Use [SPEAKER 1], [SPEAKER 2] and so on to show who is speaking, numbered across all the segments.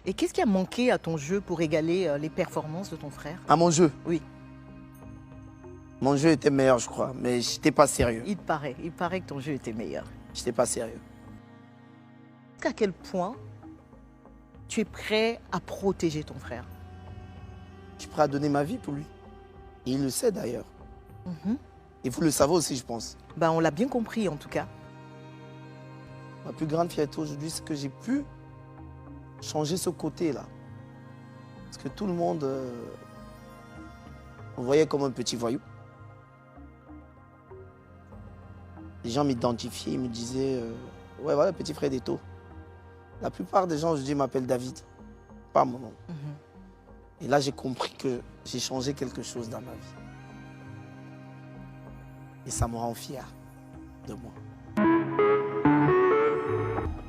[SPEAKER 1] Et qu'est-ce qui a manqué à ton jeu pour égaler les performances de ton frère?
[SPEAKER 2] À mon jeu.
[SPEAKER 1] Oui,
[SPEAKER 2] Mon jeu était meilleur, je crois, mais je n'étais pas sérieux.
[SPEAKER 1] il paraît que ton jeu était meilleur.
[SPEAKER 2] Je n'étais pas sérieux.
[SPEAKER 1] À quel point tu es prêt à protéger ton frère?
[SPEAKER 2] Je suis prêt à donner ma vie pour lui. Et il le sait d'ailleurs.
[SPEAKER 1] Mhm.
[SPEAKER 2] Et vous le savez aussi, je pense.
[SPEAKER 1] Ben, on l'a bien compris en tout cas.
[SPEAKER 2] Ma plus grande fierté aujourd'hui, c'est que j'ai pu changer ce côté-là. Parce que tout le monde me voyait comme un petit voyou. Les gens m'identifiaient, ils me disaient ouais, voilà, petit frère d'Eto. La plupart des gens aujourd'hui m'appellent David, pas mon nom.
[SPEAKER 1] Mhm.
[SPEAKER 2] Et là, j'ai compris que j'ai changé quelque chose dans ma vie. Et ça me rend fier de moi.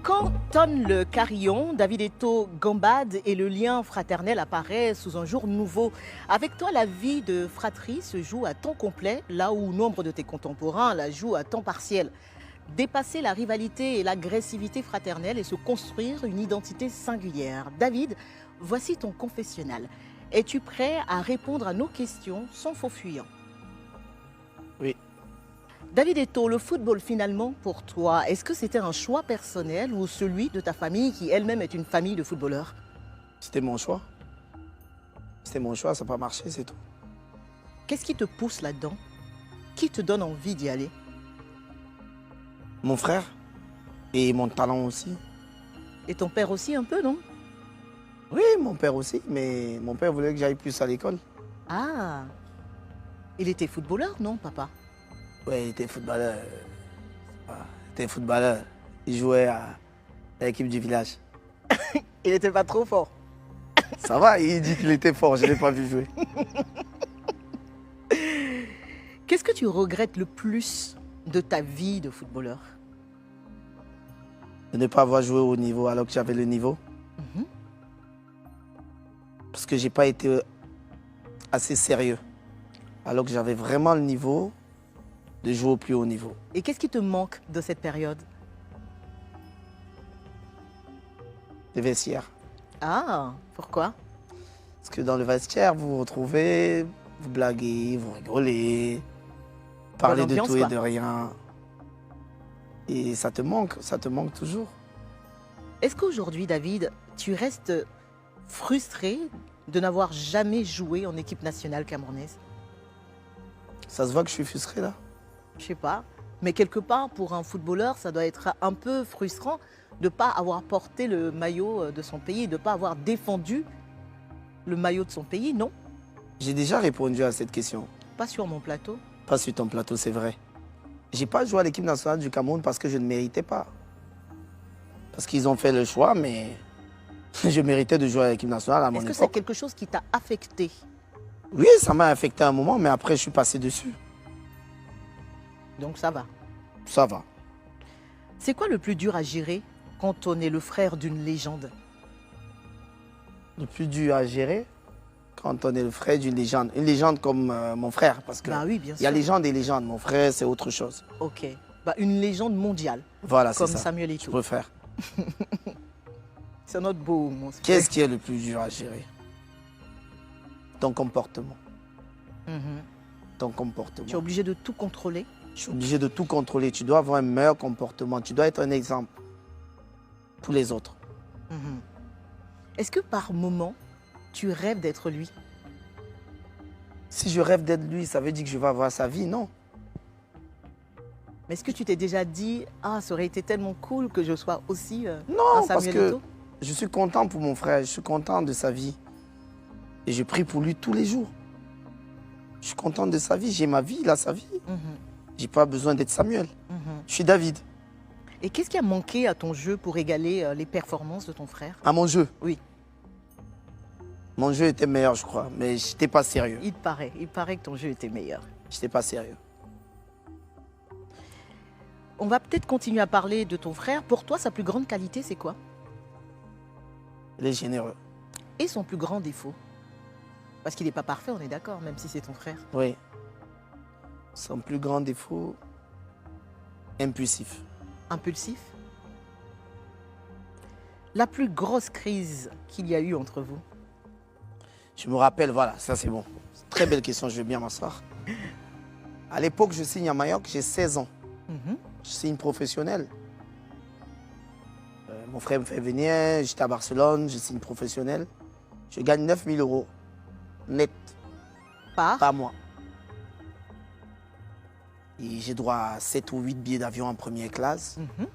[SPEAKER 1] Quand tonne le carillon, David Eto'o gambade et le lien fraternel apparaît sous un jour nouveau. Avec toi, la vie de fratrie se joue à temps complet, là où nombre de tes contemporains la jouent à temps partiel. Dépasser la rivalité et l'agressivité fraternelle et se construire une identité singulière. David, voici ton confessionnal. Es-tu prêt à répondre à nos questions sans faux fuyant?
[SPEAKER 2] Oui,
[SPEAKER 1] David Eto'o, le football finalement pour toi, est-ce que c'était un choix personnel ou celui de ta famille qui elle-même est une famille de footballeurs?
[SPEAKER 2] c'était mon choix. C'était mon choix, ça n'a pas marché, c'est tout.
[SPEAKER 1] Qu'est-ce qui te pousse là-dedans? Qui te donne envie d'y aller?
[SPEAKER 2] Mon frère et mon talent aussi.
[SPEAKER 1] Et ton père aussi un peu, non?
[SPEAKER 2] Oui, mon père aussi, mais mon père voulait que j'aille plus à l'école.
[SPEAKER 1] Ah, il était footballeur, non, papa?
[SPEAKER 2] Ouais, il était footballeur. Il était footballeur. Il jouait à l'équipe du village.
[SPEAKER 1] Il n'était pas trop fort.
[SPEAKER 2] Ça va, il dit qu'il était fort, je ne l'ai pas vu jouer.
[SPEAKER 1] Qu'est-ce que tu regrettes le plus de ta vie de footballeur?
[SPEAKER 2] De ne pas avoir joué au niveau alors que j'avais le niveau.
[SPEAKER 1] Mhm.
[SPEAKER 2] Parce que je n'ai pas été assez sérieux. Alors que j'avais vraiment le niveau de jouer au plus haut niveau.
[SPEAKER 1] Et qu'est-ce qui te manque de cette période?
[SPEAKER 2] Les vestiaires.
[SPEAKER 1] Ah, pourquoi?
[SPEAKER 2] Parce que dans le vestiaire, vous vous retrouvez, vous blaguez, vous rigolez, parlez de
[SPEAKER 1] ambiance,
[SPEAKER 2] tout et
[SPEAKER 1] quoi.
[SPEAKER 2] de rien. Et ça te manque toujours.
[SPEAKER 1] Est-ce qu'aujourd'hui, David, tu restes frustré de n'avoir jamais joué en équipe nationale camerounaise?
[SPEAKER 2] Ça se voit que je suis frustré là.
[SPEAKER 1] Je sais pas, mais quelque part, pour un footballeur, ça doit être un peu frustrant de ne pas avoir porté le maillot de son pays, de ne pas avoir défendu le maillot de son pays, non?
[SPEAKER 2] J'ai déjà répondu à cette question.
[SPEAKER 1] Pas sur mon plateau.
[SPEAKER 2] Pas sur ton plateau, c'est vrai. J'ai pas joué à l'équipe nationale du Cameroun parce que je ne méritais pas. Parce qu'ils ont fait le choix, mais je méritais de jouer à l'équipe nationale à mon
[SPEAKER 1] Est-ce que c'est
[SPEAKER 2] époque.
[SPEAKER 1] quelque chose qui t'a affecté?
[SPEAKER 2] Oui, ça m'a affecté un moment, mais après je suis passé dessus.
[SPEAKER 1] Donc ça va.
[SPEAKER 2] Ça va.
[SPEAKER 1] C'est quoi le plus dur à gérer quand on est le frère d'une légende?
[SPEAKER 2] Le plus dur à gérer quand on est le frère d'une légende. Une légende comme mon frère, parce que
[SPEAKER 1] Bah oui, bien
[SPEAKER 2] il y a
[SPEAKER 1] sûr.
[SPEAKER 2] légende et légende. Mon frère, c'est autre chose.
[SPEAKER 1] Ok. Bah, une légende mondiale,
[SPEAKER 2] Voilà, c'est
[SPEAKER 1] comme
[SPEAKER 2] ça.
[SPEAKER 1] Samuel
[SPEAKER 2] Je
[SPEAKER 1] Eto'o.
[SPEAKER 2] préfère.
[SPEAKER 1] C'est notre beau, mon frère.
[SPEAKER 2] Qu'est-ce qui est le plus dur à gérer? Ton comportement.
[SPEAKER 1] Mhm.
[SPEAKER 2] Ton
[SPEAKER 1] Tu es
[SPEAKER 2] comportement.
[SPEAKER 1] obligé de tout contrôler.
[SPEAKER 2] Je suis obligé de tout contrôler. Tu dois avoir un meilleur comportement. Tu dois être un exemple pour les autres.
[SPEAKER 1] Mhm. Est-ce que par moment, tu rêves d'être lui?
[SPEAKER 2] Si je rêve d'être lui, ça veut dire que je vais avoir sa vie? Non.
[SPEAKER 1] Mais est-ce que tu t'es déjà dit, ah, ça aurait été tellement cool que je sois aussi un
[SPEAKER 2] Non, parce
[SPEAKER 1] Samuel
[SPEAKER 2] que
[SPEAKER 1] Eto'o?
[SPEAKER 2] je suis content pour mon frère. Je suis content de sa vie. Et je prie pour lui tous les jours. Je suis content de sa vie. J'ai ma vie, il a sa vie.
[SPEAKER 1] Mhm.
[SPEAKER 2] J'ai pas besoin d'être Samuel.
[SPEAKER 1] Mhm.
[SPEAKER 2] Je suis David.
[SPEAKER 1] Et qu'est-ce qui a manqué à ton jeu pour égaler les performances de ton frère?
[SPEAKER 2] À mon jeu.
[SPEAKER 1] Oui,
[SPEAKER 2] Mon jeu était meilleur, je crois. Mais je n'étais pas sérieux.
[SPEAKER 1] il paraît que ton jeu était meilleur.
[SPEAKER 2] Je n'étais pas sérieux.
[SPEAKER 1] On va peut-être continuer à parler de ton frère. Pour toi, sa plus grande qualité, c'est quoi?
[SPEAKER 2] Il est généreux.
[SPEAKER 1] Et son plus grand défaut? Parce qu'il n'est pas parfait, on est d'accord, même si c'est ton frère.
[SPEAKER 2] Oui. Son plus grand défaut, impulsif.
[SPEAKER 1] Impulsif? La plus grosse crise qu'il y a eu entre vous?
[SPEAKER 2] Je me rappelle, voilà, ça c'est bon. Très belle question, je vais bien m'asseoir. À l'époque, je signe à Majorque, j'ai 16 ans.
[SPEAKER 1] Mhm.
[SPEAKER 2] Je signe professionnel. Mon frère me fait venir, j'étais à Barcelone, je signe professionnel. Je gagne 9 000 euros net par mois. Et j'ai droit à 7 ou 8 billets d'avion en première classe.
[SPEAKER 1] Mhm.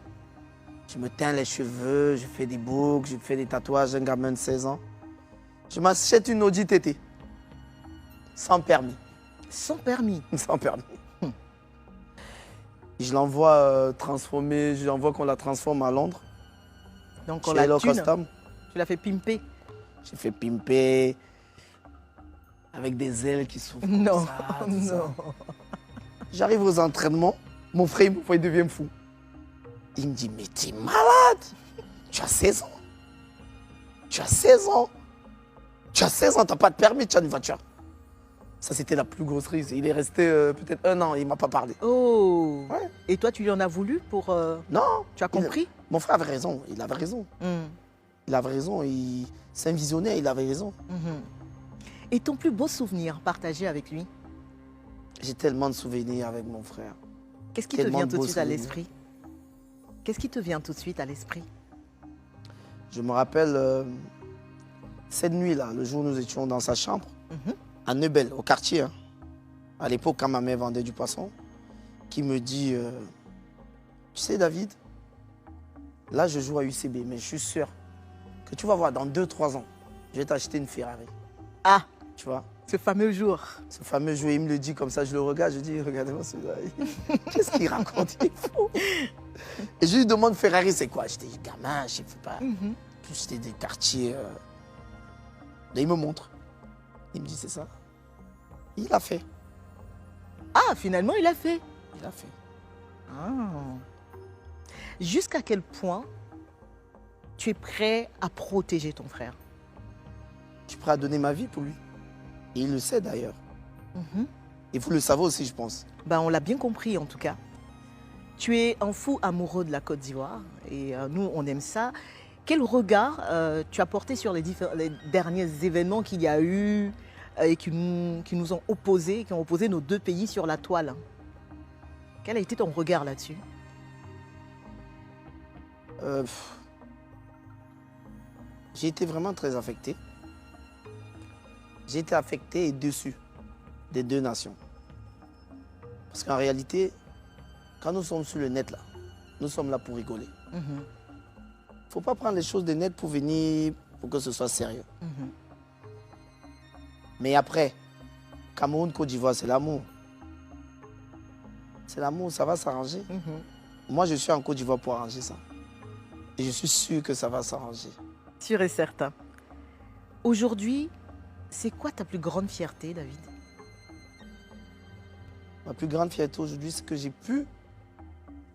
[SPEAKER 2] Je me teins les cheveux, je fais des boucles, je fais des tatouages, un gamin de 16 ans. Je m'achète une Audi TT. Sans permis.
[SPEAKER 1] Sans permis.
[SPEAKER 2] Sans permis. Je l'envoie transformer, je l'envoie qu'on la transforme à Londres.
[SPEAKER 1] Donc on
[SPEAKER 2] Chez
[SPEAKER 1] la
[SPEAKER 2] Hello
[SPEAKER 1] thune.
[SPEAKER 2] Custom.
[SPEAKER 1] Tu l'as fait pimper.
[SPEAKER 2] J'ai fait pimper avec des ailes qui s'ouvrent. comme
[SPEAKER 1] Non,
[SPEAKER 2] ça, tout ça.
[SPEAKER 1] non.
[SPEAKER 2] J'arrive aux entraînements, mon frère il devient fou. Il me dit, mais t'es malade. Tu as 16 ans. Tu as 16 ans. Tu as 16 ans, t'as pas de permis, tu as une voiture. Ça, c'était la plus grosse crise. Il est resté peut-être 1 an, il m'a pas parlé.
[SPEAKER 1] Oh.
[SPEAKER 2] Ouais.
[SPEAKER 1] Et toi, tu lui en as voulu pour...
[SPEAKER 2] Non.
[SPEAKER 1] Tu as compris?
[SPEAKER 2] Mon frère avait raison, il avait raison.
[SPEAKER 1] Mm.
[SPEAKER 2] Il avait raison, c'est un visionnaire, il avait raison.
[SPEAKER 1] Mhm. Et ton plus beau souvenir partagé avec lui?
[SPEAKER 2] J'ai tellement de souvenirs avec mon frère.
[SPEAKER 1] Qu'est-ce qui te
[SPEAKER 2] Tellement
[SPEAKER 1] vient
[SPEAKER 2] de
[SPEAKER 1] tout de
[SPEAKER 2] beaux
[SPEAKER 1] suite à
[SPEAKER 2] souvenirs.
[SPEAKER 1] l'esprit? Qu'est-ce qui te vient tout de suite à l'esprit?
[SPEAKER 2] Je me rappelle cette nuit-là, le jour où nous étions dans sa chambre,
[SPEAKER 1] Mhm.
[SPEAKER 2] à Neubel, au quartier. Hein. À l'époque, quand ma mère vendait du poisson, qui me dit, tu sais David, là je joue à UCB, mais je suis sûr que tu vas voir dans 2-3 ans, je vais t'acheter une Ferrari.
[SPEAKER 1] Ah,
[SPEAKER 2] Tu vois,
[SPEAKER 1] ce fameux jour.
[SPEAKER 2] ce fameux jour, il me le dit comme ça, je le regarde, je dis, regardez-moi celui-là. Qu'est-ce qu'il raconte? Il est fou. Et je lui demande, Ferrari, c'est quoi? J'étais gamin, je ne sais pas.
[SPEAKER 1] Mhm.
[SPEAKER 2] Puis c'était des quartiers. Et il me montre. Il me dit, c'est ça. Il a fait.
[SPEAKER 1] Ah, finalement, il a fait.
[SPEAKER 2] Il a fait.
[SPEAKER 1] Ah. Jusqu'à quel point tu es prêt à protéger ton frère?
[SPEAKER 2] Je suis prêt à donner ma vie pour lui. Et il le sait d'ailleurs.
[SPEAKER 1] Mhm.
[SPEAKER 2] Et vous le savez aussi, je pense.
[SPEAKER 1] Ben, on l'a bien compris en tout cas. Tu es un fou amoureux de la Côte d'Ivoire et nous, on aime ça. Quel regard tu as porté sur les derniers événements qu'il y a eu et qui nous ont opposés, qui ont opposé nos deux pays sur la toile? Quel a été ton regard là-dessus?
[SPEAKER 2] J'ai été vraiment très affecté. J'ai été affecté et déçu des deux nations. Parce qu'en réalité, quand nous sommes sur le net là, nous sommes là pour rigoler. Il
[SPEAKER 1] Mhm.
[SPEAKER 2] ne faut pas prendre les choses de net pour venir, pour que ce soit sérieux.
[SPEAKER 1] Mhm.
[SPEAKER 2] Mais après, Cameroun, Côte d'Ivoire, c'est l'amour. C'est l'amour, ça va s'arranger.
[SPEAKER 1] Mhm.
[SPEAKER 2] Moi, je suis en Côte d'Ivoire pour arranger ça. Et je suis sûr que ça va s'arranger.
[SPEAKER 1] Sûr et certain. Aujourd'hui, c'est quoi ta plus grande fierté, David?
[SPEAKER 2] Ma plus grande fierté aujourd'hui, c'est que j'ai pu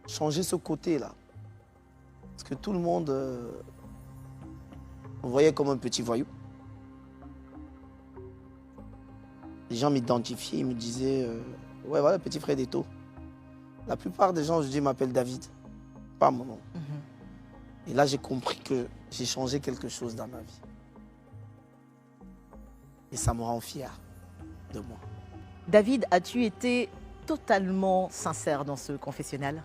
[SPEAKER 2] changer ce côté-là. Parce que tout le monde me voyait comme un petit voyou. Les gens m'identifiaient, ils me disaient ouais, voilà, petit frère d'Eto. La plupart des gens aujourd'hui m'appellent David, pas mon nom.
[SPEAKER 1] Mhm.
[SPEAKER 2] Et là, j'ai compris que j'ai changé quelque chose dans ma vie. Et ça me rend fier de moi.
[SPEAKER 1] David, as-tu été totalement sincère dans ce confessionnal?